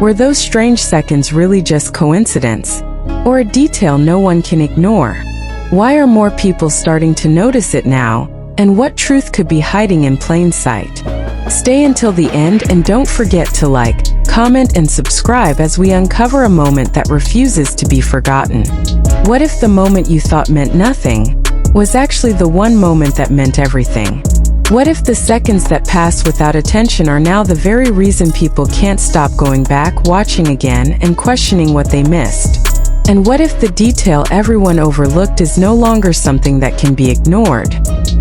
Were those strange seconds really just coincidence? Or a detail no one can ignore? Why are more people starting to notice it now? And what truth could be hiding in plain sight? Stay until the end and don't forget to like, comment and subscribe as we uncover a moment that refuses to be forgotten. What if the moment you thought meant nothing was actually the one moment that meant everything? What if the seconds that passed without attention are now the very reason people can't stop going back, watching again, and questioning what they missed? And what if the detail everyone overlooked is no longer something that can be ignored?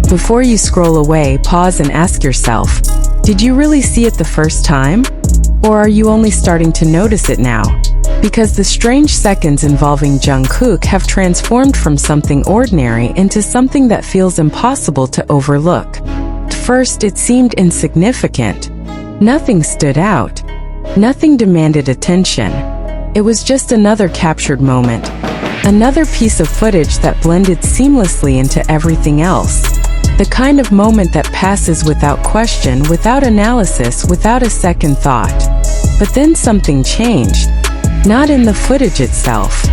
Before you scroll away, pause and ask yourself, did you really see it the first time? Or are you only starting to notice it now? Because the strange seconds involving Jungkook have transformed from something ordinary into something that feels impossible to overlook. At first, it seemed insignificant. Nothing stood out. Nothing demanded attention. It was just another captured moment. Another piece of footage that blended seamlessly into everything else. The kind of moment that passes without question, without analysis, without a second thought. But then something changed. Not in the footage itself,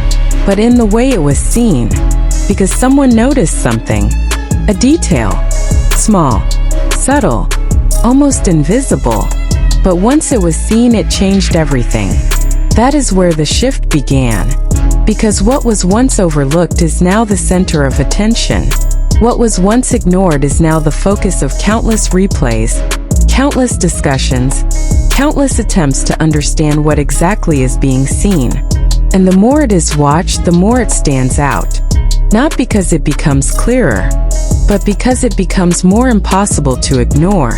but in the way it was seen. Because someone noticed something. A detail. Small. Subtle. Almost invisible. But once it was seen, it changed everything. That is where the shift began. Because what was once overlooked is now the center of attention. What was once ignored is now the focus of countless replays, countless discussions, countless attempts to understand what exactly is being seen. And the more it is watched, the more it stands out. Not because it becomes clearer, but because it becomes more impossible to ignore.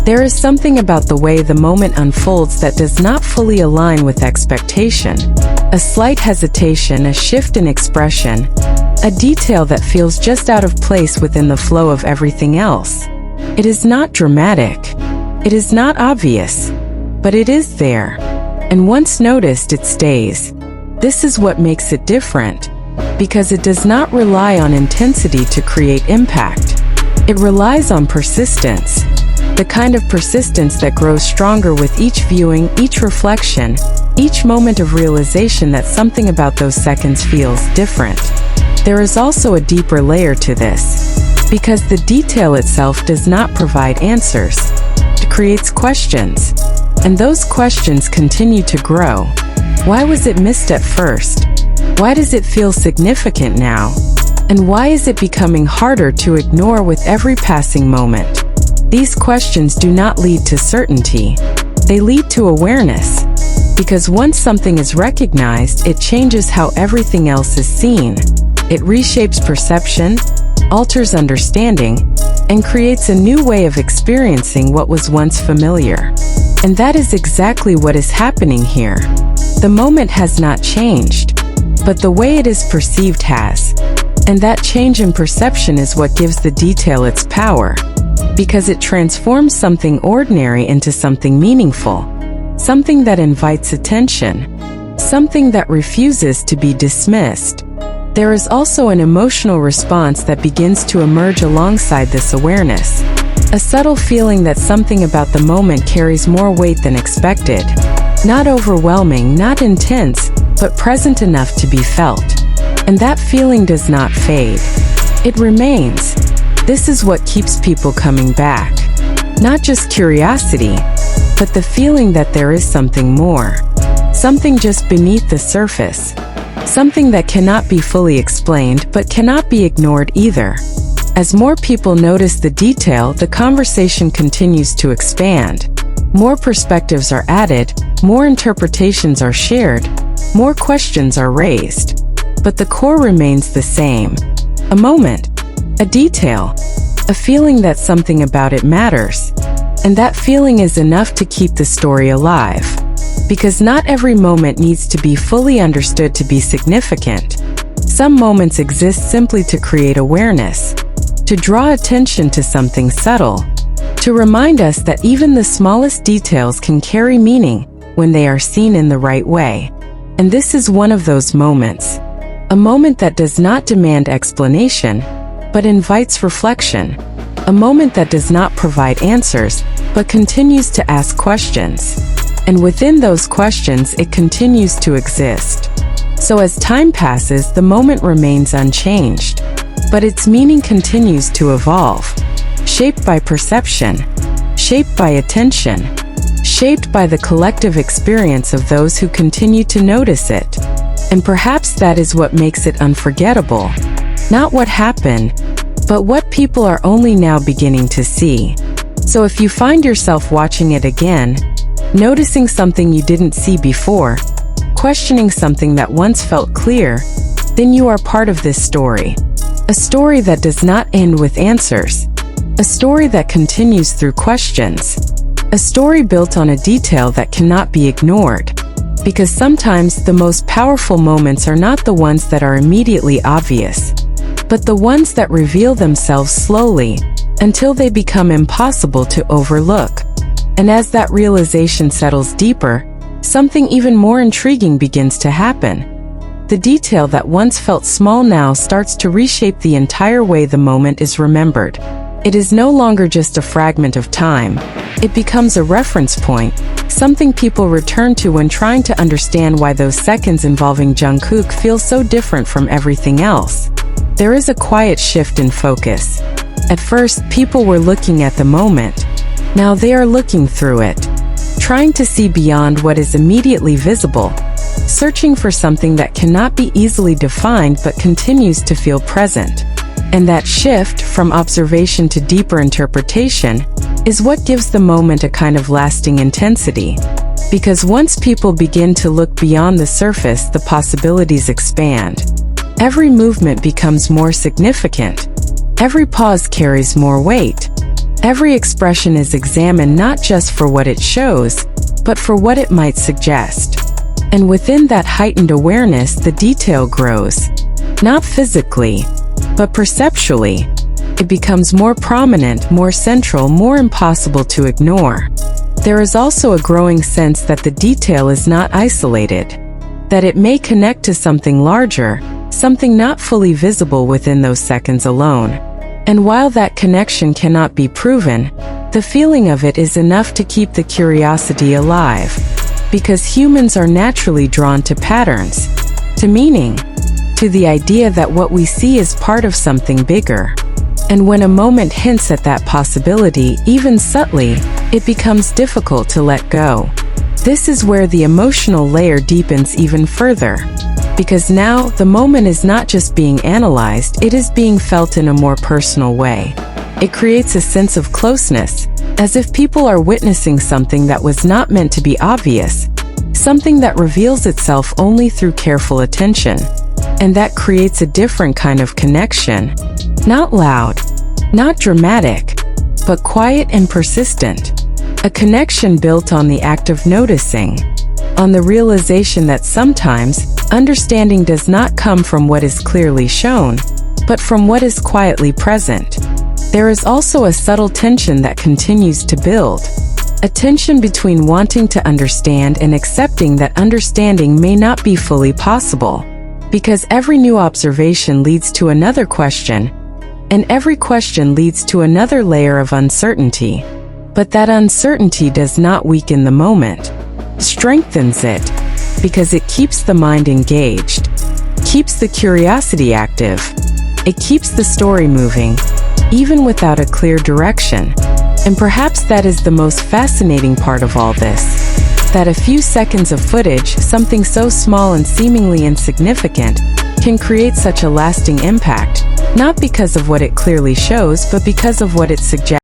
There is something about the way the moment unfolds that does not fully align with expectation. A slight hesitation, a shift in expression, a detail that feels just out of place within the flow of everything else. It is not dramatic. It is not obvious. But it is there. And once noticed, it stays. This is what makes it different. Because it does not rely on intensity to create impact. It relies on persistence. The kind of persistence that grows stronger with each viewing, each reflection, each moment of realization that something about those seconds feels different. There is also a deeper layer to this. Because the detail itself does not provide answers. It creates questions. And those questions continue to grow. Why was it missed at first? Why does it feel significant now? And why is it becoming harder to ignore with every passing moment? These questions do not lead to certainty. They lead to awareness. Because once something is recognized, it changes how everything else is seen. It reshapes perception, alters understanding, and creates a new way of experiencing what was once familiar. And that is exactly what is happening here. The moment has not changed, but the way it is perceived has. And that change in perception is what gives the detail its power. Because it transforms something ordinary into something meaningful. Something that invites attention. Something that refuses to be dismissed. There is also an emotional response that begins to emerge alongside this awareness. A subtle feeling that something about the moment carries more weight than expected. Not overwhelming, not intense, but present enough to be felt. And that feeling does not fade. It remains. This is what keeps people coming back. Not just curiosity, but the feeling that there is something more. Something just beneath the surface. Something that cannot be fully explained but cannot be ignored either. As more people notice the detail, the conversation continues to expand. More perspectives are added, more interpretations are shared, more questions are raised. But the core remains the same. A moment, a detail, a feeling that something about it matters. And that feeling is enough to keep the story alive. Because not every moment needs to be fully understood to be significant. Some moments exist simply to create awareness, to draw attention to something subtle, to remind us that even the smallest details can carry meaning when they are seen in the right way. And this is one of those moments. A moment that does not demand explanation, but invites reflection. A moment that does not provide answers, but continues to ask questions. And within those questions, it continues to exist. So as time passes, the moment remains unchanged, but its meaning continues to evolve, shaped by perception, shaped by attention, shaped by the collective experience of those who continue to notice it. And perhaps that is what makes it unforgettable. Not what happened, but what people are only now beginning to see. So if you find yourself watching it again, noticing something you didn't see before, questioning something that once felt clear, then you are part of this story. A story that does not end with answers. A story that continues through questions. A story built on a detail that cannot be ignored. Because sometimes the most powerful moments are not the ones that are immediately obvious, but the ones that reveal themselves slowly, until they become impossible to overlook. And as that realization settles deeper, something even more intriguing begins to happen. The detail that once felt small now starts to reshape the entire way the moment is remembered. It is no longer just a fragment of time. It becomes a reference point, something people return to when trying to understand why those seconds involving Jungkook feel so different from everything else. There is a quiet shift in focus. At first, people were looking at the moment. Now they are looking through it, trying to see beyond what is immediately visible, searching for something that cannot be easily defined but continues to feel present. And that shift, from observation to deeper interpretation, is what gives the moment a kind of lasting intensity. Because once people begin to look beyond the surface, the possibilities expand. Every movement becomes more significant. Every pause carries more weight. Every expression is examined not just for what it shows, but for what it might suggest. And within that heightened awareness, the detail grows. Not physically, but perceptually. It becomes more prominent, more central, more impossible to ignore. There is also a growing sense that the detail is not isolated, that it may connect to something larger, something not fully visible within those seconds alone. And while that connection cannot be proven, the feeling of it is enough to keep the curiosity alive. Because humans are naturally drawn to patterns, to meaning, to the idea that what we see is part of something bigger. And when a moment hints at that possibility, even subtly, it becomes difficult to let go. This is where the emotional layer deepens even further. Because now, the moment is not just being analyzed, it is being felt in a more personal way. It creates a sense of closeness, as if people are witnessing something that was not meant to be obvious, something that reveals itself only through careful attention. And that creates a different kind of connection. Not loud, not dramatic, but quiet and persistent. A connection built on the act of noticing, on the realization that sometimes, understanding does not come from what is clearly shown, but from what is quietly present. There is also a subtle tension that continues to build. A tension between wanting to understand and accepting that understanding may not be fully possible. Because every new observation leads to another question, and every question leads to another layer of uncertainty. But that uncertainty does not weaken the moment, strengthens it, because it keeps the mind engaged, keeps the curiosity active. It keeps the story moving, even without a clear direction. And perhaps that is the most fascinating part of all this. That a few seconds of footage, something so small and seemingly insignificant, can create such a lasting impact, not because of what it clearly shows, but because of what it suggests.